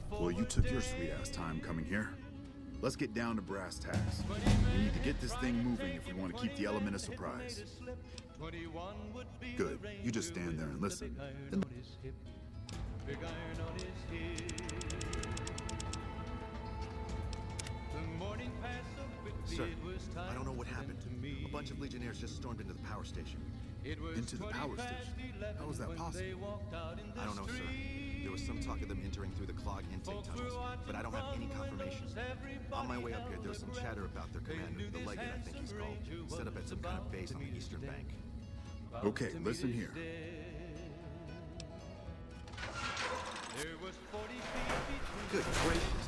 Well, you took your sweet-ass time coming here. Let's get down to brass tacks. We need to get this thing moving if we want to keep the element of surprise. Good. You just stand there and listen. Sir, I don't know what happened. A bunch of Legionnaires just stormed into the power station. Into the power station? How is that possible? I don't know, sir. There was some talk of them entering through the clogged intake tunnels, but I don't have any confirmation. On my way up here, there was some chatter about their commander, the Legate, I think he's called, set up at some kind of base on the eastern bank. Okay, listen here. Good gracious.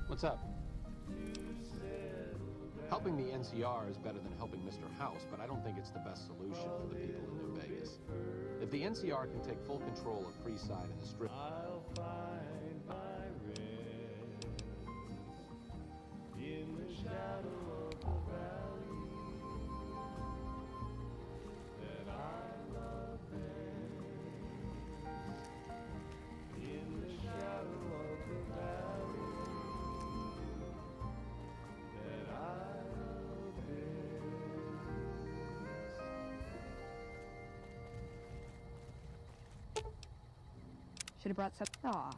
What's up? Helping the NCR is better than helping Mr. House, but I don't think it's the best solution for the people in New Vegas. If the NCR can take full control of Freeside and the Strip... I'll find my rest in the shadow of the valley that I love best. In the shadow of the valley that I love best. Should have brought some. Aw.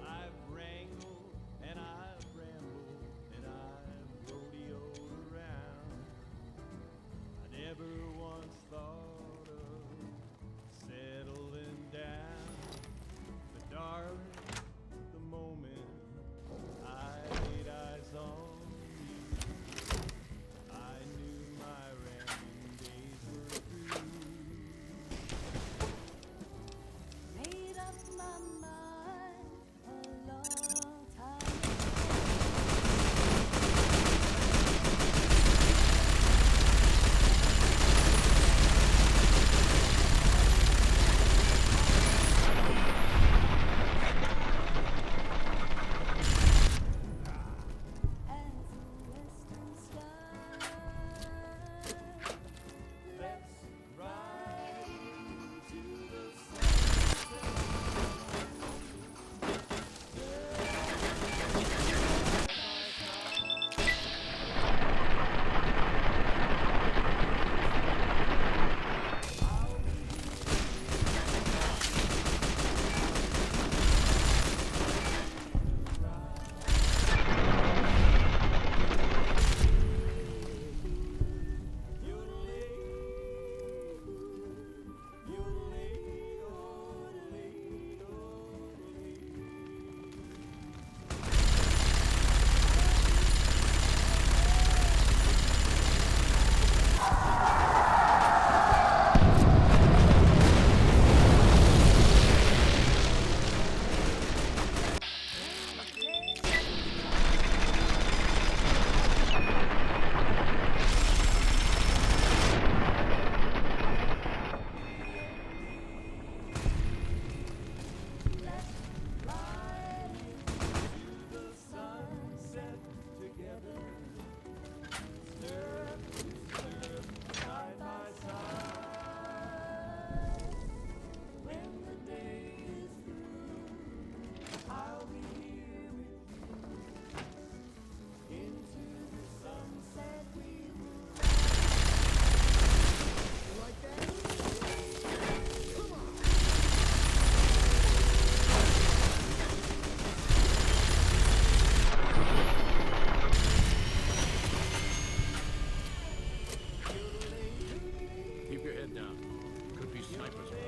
I've wrangled and I've rambled and I've rodeoed around. I never once thought of settling down. But darling, the moment I laid eyes on you, I knew my rambling days were through. Made up my mind a long time as the western sky. Let's ride into the sunset. Keep your head down. Could be snipers around.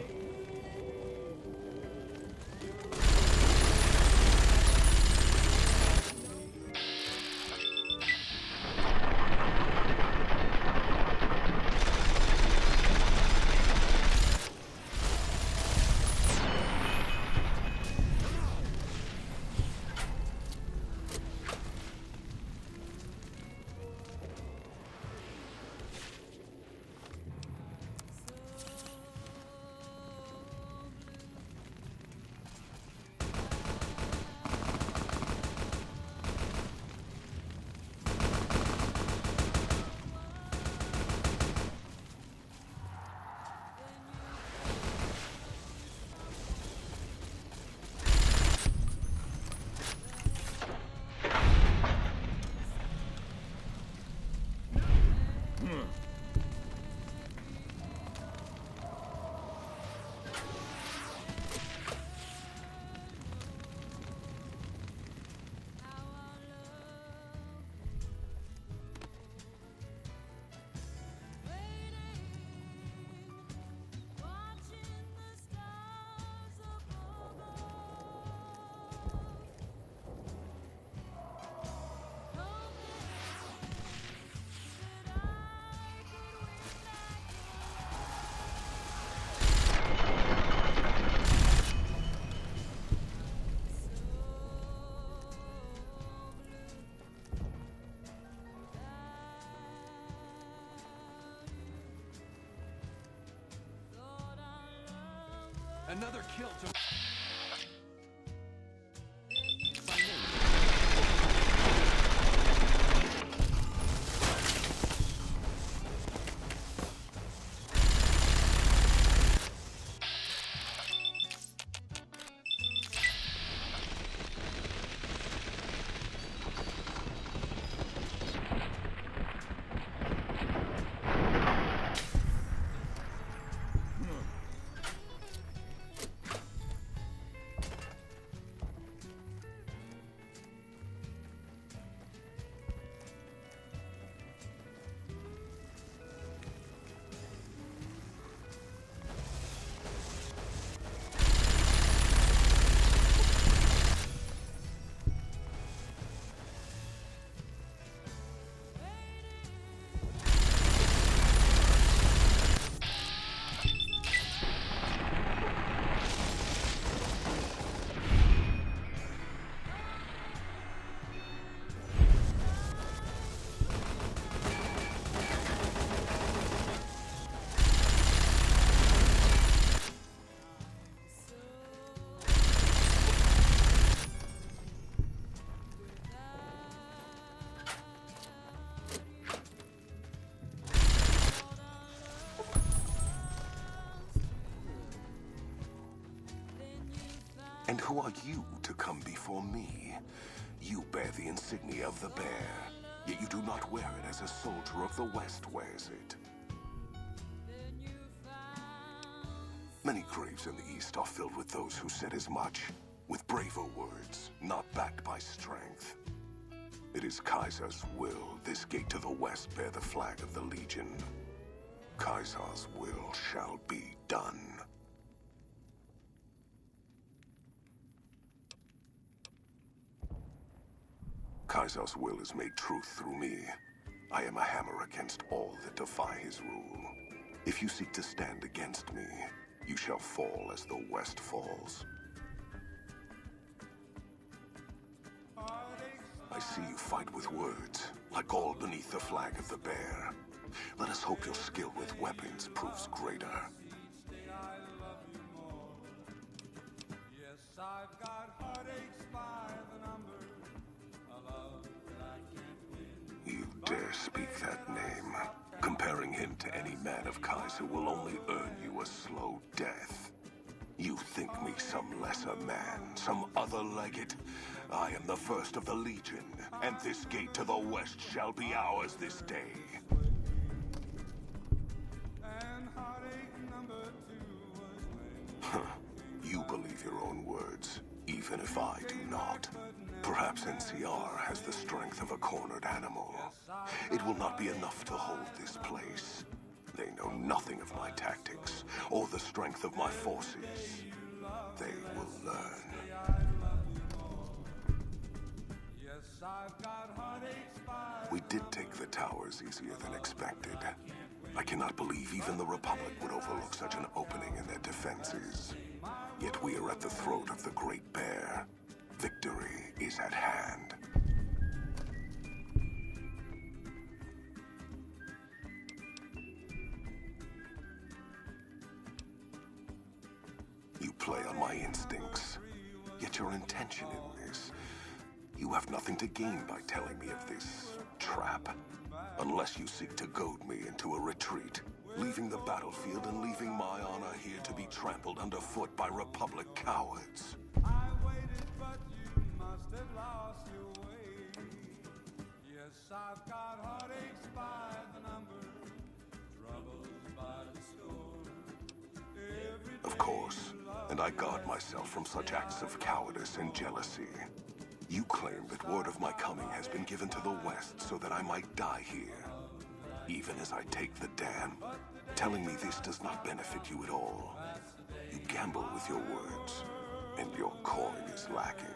Another kill to... And who are you to come before me? You bear the insignia of the bear, yet you do not wear it as a soldier of the West wears it. Many graves in the East are filled with those who said as much, with braver words, not backed by strength. It is Kaiser's will this gate to the West bear the flag of the Legion. Kaiser's will shall be done. Kaiser's will is made truth through me. I am a hammer against all that defy his rule. If you seek to stand against me, you shall fall as the West falls. I see you fight with words, like all beneath the flag of the bear. Let us hope your skill with weapons proves greater. Yes, I've got heartaches by the number. A love that I can't win. You dare speak that name. Comparing him to any man of Kaiser will only earn you a slow death. You think me some lesser man, some other legate? I am the first of the Legion, and this gate to the West shall be ours this day. And heartache number 2 was when You believe your own words, even if I do not. Perhaps NCR has the strength of a cornered animal. It will not be enough to hold this place. They know nothing of my tactics, or the strength of my forces. They will learn. yes, I've got heartaches by We did take the towers easier than expected. I cannot believe even the Republic would overlook such an opening in their defenses. Yet we are at the throat of the Great Bear. Victory is at hand. You play on my instincts, yet your intention in this. You have nothing to gain by telling me of this trap, unless you seek to goad me into a retreat, leaving the battlefield and leaving my honor here to be trampled underfoot by Republic cowards. I waited, but you must have lost your way. Yes, I've got heartaches by the number, troubles by the score. Every Of course, and I guard myself from such acts of cowardice and jealousy. You claim that word of my coming has been given to the West so that I might die here. Even as I take the dam, telling me this does not benefit you at all. You gamble with your words, and your coin is lacking.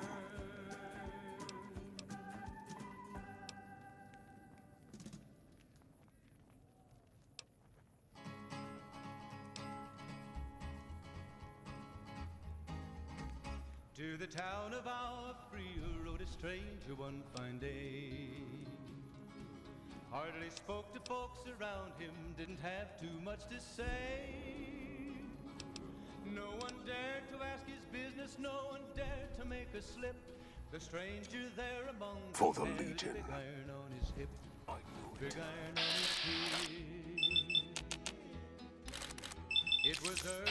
To the town of our free rode a stranger one fine day. Hardly spoke to folks around him, didn't have too much to say. No one dared to ask his business, no one dared to make a slip. The stranger there among For the them had a Legion. big iron on his hip, I knew big it. iron on his hip. It was early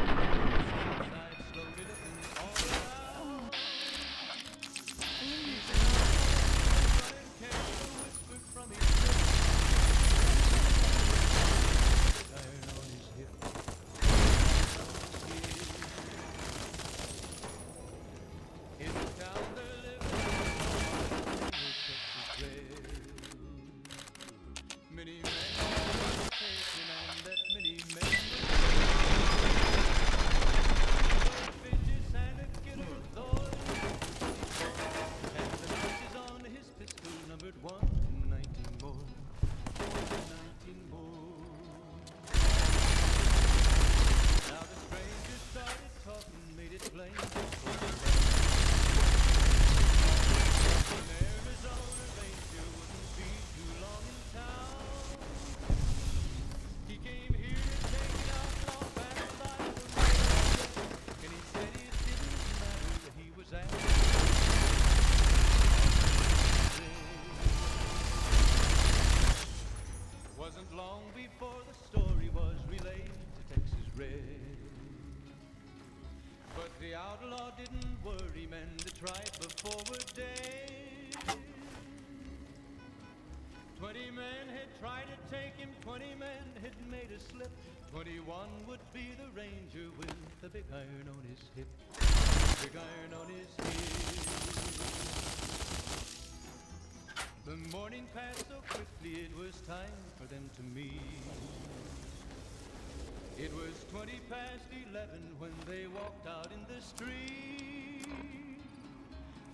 inside, slowly looking all around. Running careful, whispered from his lips. Big iron on his hip. In the town there lived a man who Texas red. Many men were taken and that many men were vicious and a killer of those. And the notches on his pistol numbered 119 more. 119 more. Now the stranger started talking, made it plain. From Arizona Ranger wouldn't be too long in town. He came here to take an outlaw back by the road. And he said it didn't matter where he was at. Wasn't long before the story was relayed to Texas Red. But the outlaw didn't worry men that tried before were dead. 20 men had tried to take him, 20 men had made a slip. 21 would be the ranger with the big iron on his hip. Big iron on his hip. The morning passed so quickly it was time for them to meet. It was 20 past 11 when they walked out in the street.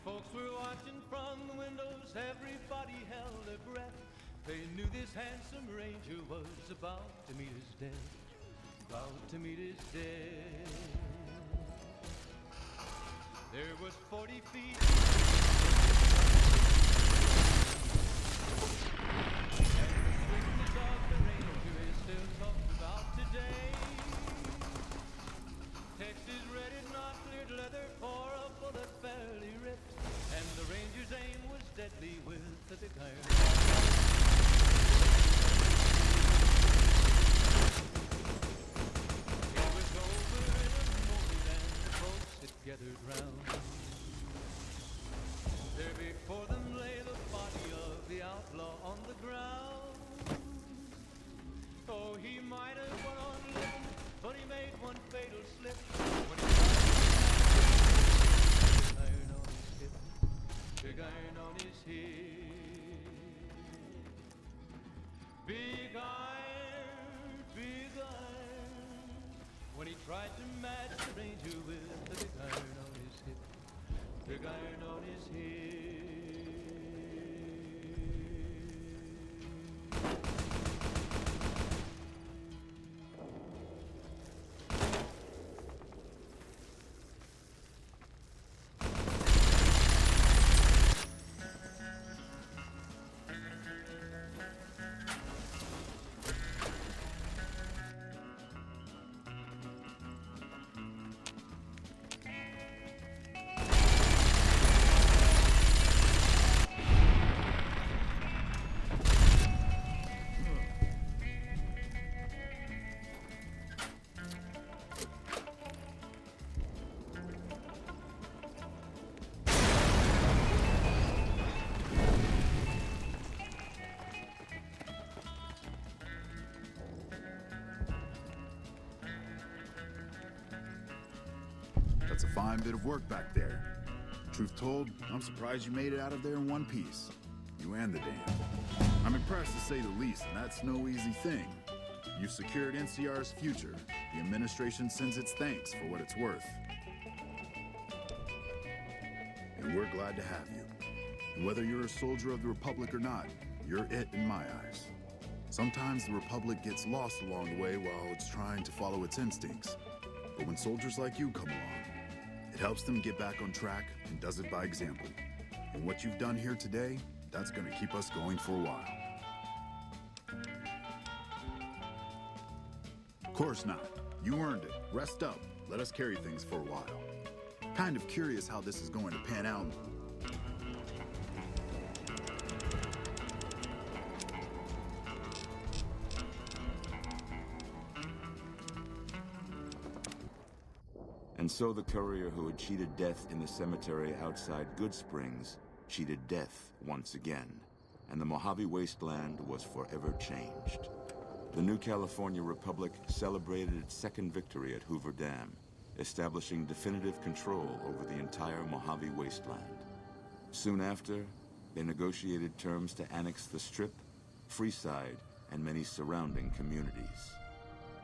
Folks were watching from the windows, everybody held their breath. They knew this handsome ranger was about to meet his death. About to meet his death. There was 40 feet. And the swiftness of the ranger is still talked about today. Texas Red had not cleared leather for a bullet fairly ripped, and the ranger's aim was deadly with the big iron. It was over in a moment and the folks had gathered round. There before them lay the body of the outlaw on the ground. Oh, he might have went on living, but he made one fatal slip when he big iron on his hip, big iron on his hip. Big iron, big iron. When he tried to match the ranger with the big iron on his hip, big iron on his hip. That's a fine bit of work back there. Truth told, I'm surprised you made it out of there in one piece. You and the dam. I'm impressed to say the least, and that's no easy thing. You've secured NCR's future. The administration sends its thanks for what it's worth. And we're glad to have you. And whether you're a soldier of the Republic or not, you're it in my eyes. Sometimes the Republic gets lost along the way while it's trying to follow its instincts. But when soldiers like you come along, it helps them get back on track and does it by example. And what you've done here today, that's gonna keep us going for a while. Course not. You earned it. Rest up. Let us carry things for a while. Kind of curious how this is going to pan out. And so the courier who had cheated death in the cemetery outside Good Springs cheated death once again, and the Mojave Wasteland was forever changed. The new California Republic celebrated its second victory at Hooverdam, establishing definitive control over the entire Mojave Wasteland. Soon after, they negotiated terms to annex the Strip, Freeside, and many surrounding communities.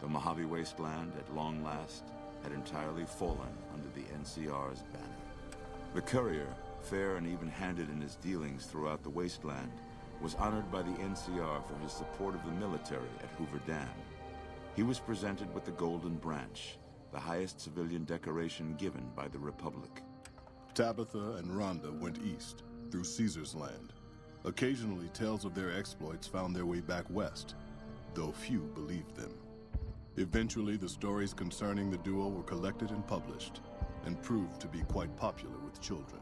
The Mojave Wasteland, at long last, had entirely fallen under the NCR's banner. The courier, fair and even-handed in his dealings throughout the wasteland, was honored by the NCR for his support of the military at Hooverdam. He was presented with the Golden Branch, the highest civilian decoration given by the Republic. Tabitha and Rhonda went east, through Caesar's land. Occasionally, tales of their exploits found their way back west, though few believed them. Eventually, the stories concerning the duo were collected and published, and proved to be quite popular with children.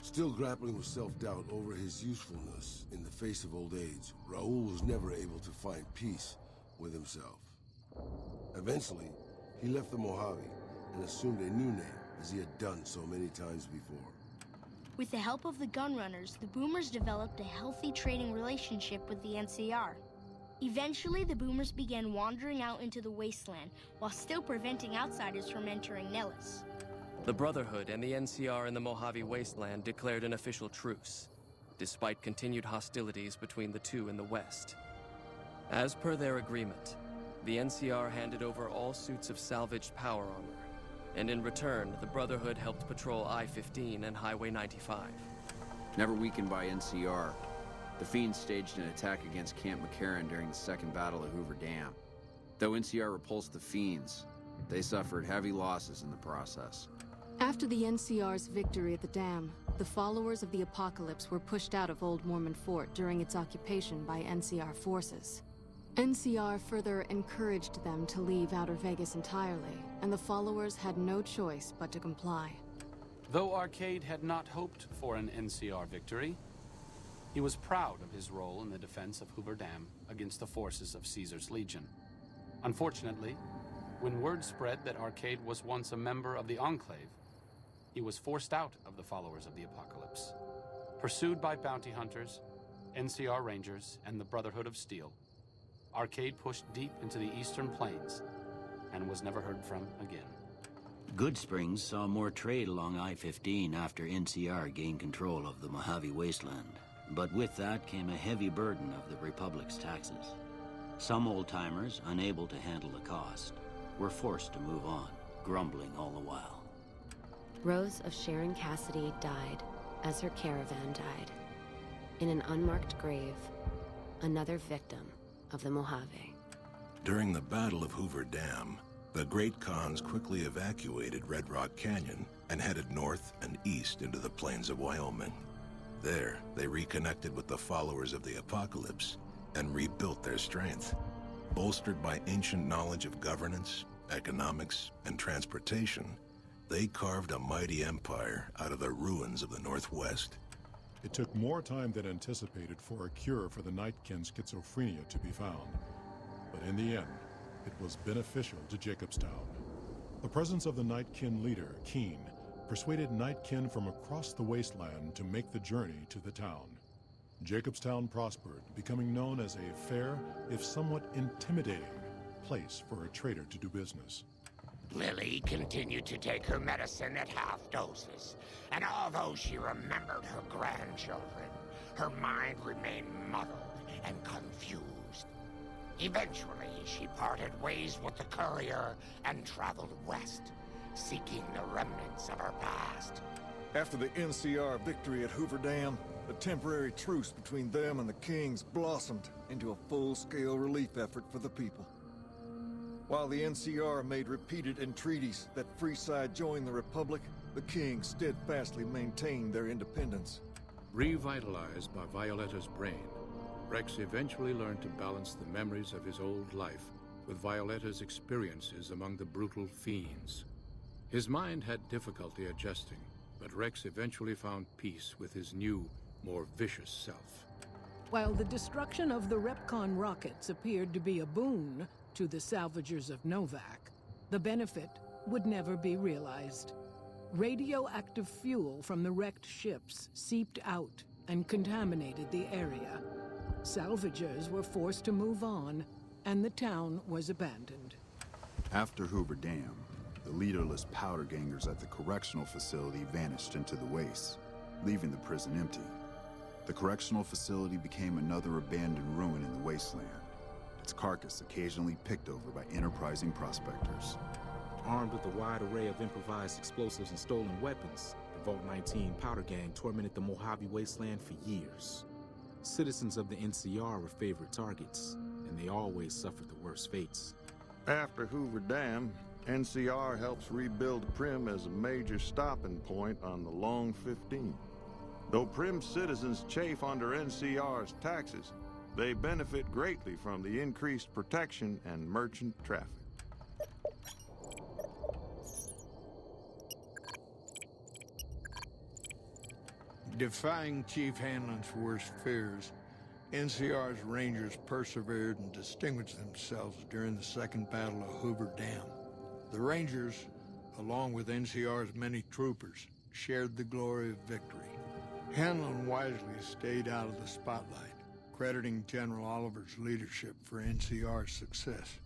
Still grappling with self-doubt over his usefulness in the face of old age, Raul was never able to find peace with himself. Eventually, he left the Mojave and assumed a new name, as he had done so many times before. With the help of the Gunrunners, the Boomers developed a healthy trading relationship with the NCR. Eventually, the Boomers began wandering out into the wasteland, while still preventing outsiders from entering Nellis. The Brotherhood and the NCR in the Mojave Wasteland declared an official truce, despite continued hostilities between the two in the west. As per their agreement, the NCR handed over all suits of salvaged power armor, and in return, the Brotherhood helped patrol I-15 and Highway 95. Never weakened by NCR, the Fiends staged an attack against Camp McCarran during the Second Battle of Hooverdam. Though NCR repulsed the Fiends, they suffered heavy losses in the process. After the NCR's victory at the dam, the followers of the Apocalypse were pushed out of Old Mormon Fort during its occupation by NCR forces. NCR further encouraged them to leave Outer Vegas entirely, and the followers had no choice but to comply. Though Arcade had not hoped for an NCR victory, he was proud of his role in the defense of Hooverdam against the forces of Caesar's Legion. Unfortunately, when word spread that Arcade was once a member of the Enclave, he was forced out of the followers of the Apocalypse. Pursued by bounty hunters, NCR Rangers, and the Brotherhood of Steel, Arcade pushed deep into the eastern plains and was never heard from again. Good Springs saw more trade along I-15 after NCR gained control of the Mojave Wasteland. But with that came a heavy burden of the Republic's taxes. Some old-timers, unable to handle the cost, were forced to move on, grumbling all the while. Rose of Sharon Cassidy died as her caravan died. In an unmarked grave, another victim of the Mojave. During the Battle of Hooverdam, the Great Khans quickly evacuated Red Rock Canyon and headed north and east into the plains of Wyoming. There, they reconnected with the followers of the Apocalypse and rebuilt their strength. Bolstered by ancient knowledge of governance, economics, and transportation, they carved a mighty empire out of the ruins of the Northwest. It took more time than anticipated for a cure for the Nightkin schizophrenia to be found. But in the end, it was beneficial to Jacobstown. The presence of the Nightkin leader, Keen, persuaded Nightkin from across the wasteland to make the journey to the town. Jacobstown prospered, becoming known as a fair, if somewhat intimidating, place for a trader to do business. Lily continued to take her medicine at half doses, and although she remembered her grandchildren, her mind remained muddled and confused. Eventually, she parted ways with the courier and traveled west, seeking the remnants of her past. After the NCR victory at Hooverdam, the temporary truce between them and the Kings blossomed into a full-scale relief effort for the people. While the NCR made repeated entreaties that Freeside join the Republic, the Kings steadfastly maintained their independence. Revitalized by Violetta's brain, Rex eventually learned to balance the memories of his old life with Violetta's experiences among the brutal fiends. His mind had difficulty adjusting, but Rex eventually found peace with his new, more vicious self. While the destruction of the Repcon rockets appeared to be a boon to the salvagers of Novak, the benefit would never be realized. Radioactive fuel from the wrecked ships seeped out and contaminated the area. Salvagers were forced to move on, and the town was abandoned. After Hooverdam, the leaderless powder gangers at the correctional facility vanished into the wastes, leaving the prison empty. The correctional facility became another abandoned ruin in the wasteland, its carcass occasionally picked over by enterprising prospectors. Armed with a wide array of improvised explosives and stolen weapons, the Vault 19 powder gang tormented the Mojave Wasteland for years. Citizens of the NCR were favorite targets, and they always suffered the worst fates. After Hooverdam, NCR helps rebuild Prim as a major stopping point on the Long 15. Though Prim citizens chafe under NCR's taxes, they benefit greatly from the increased protection and merchant traffic. Defying Chief Hanlon's worst fears, NCR's Rangers persevered and distinguished themselves during the Second Battle of Hooverdam. The Rangers, along with NCR's many troopers, shared the glory of victory. Hanlon wisely stayed out of the spotlight, crediting General Oliver's leadership for NCR's success.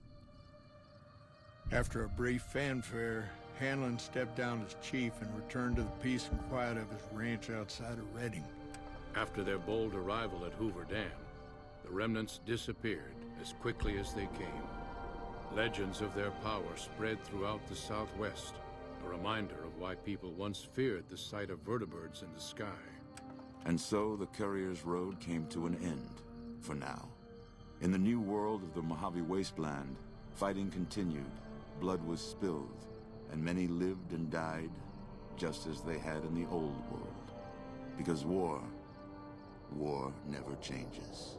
After a brief fanfare, Hanlon stepped down as chief and returned to the peace and quiet of his ranch outside of Redding. After their bold arrival at Hooverdam, the remnants disappeared as quickly as they came. Legends of their power spread throughout the Southwest, a reminder of why people once feared the sight of vertibirds in the sky. And so the Courier's Road came to an end, for now. In the new world of the Mojave Wasteland, fighting continued, blood was spilled, and many lived and died just as they had in the old world. Because war never changes.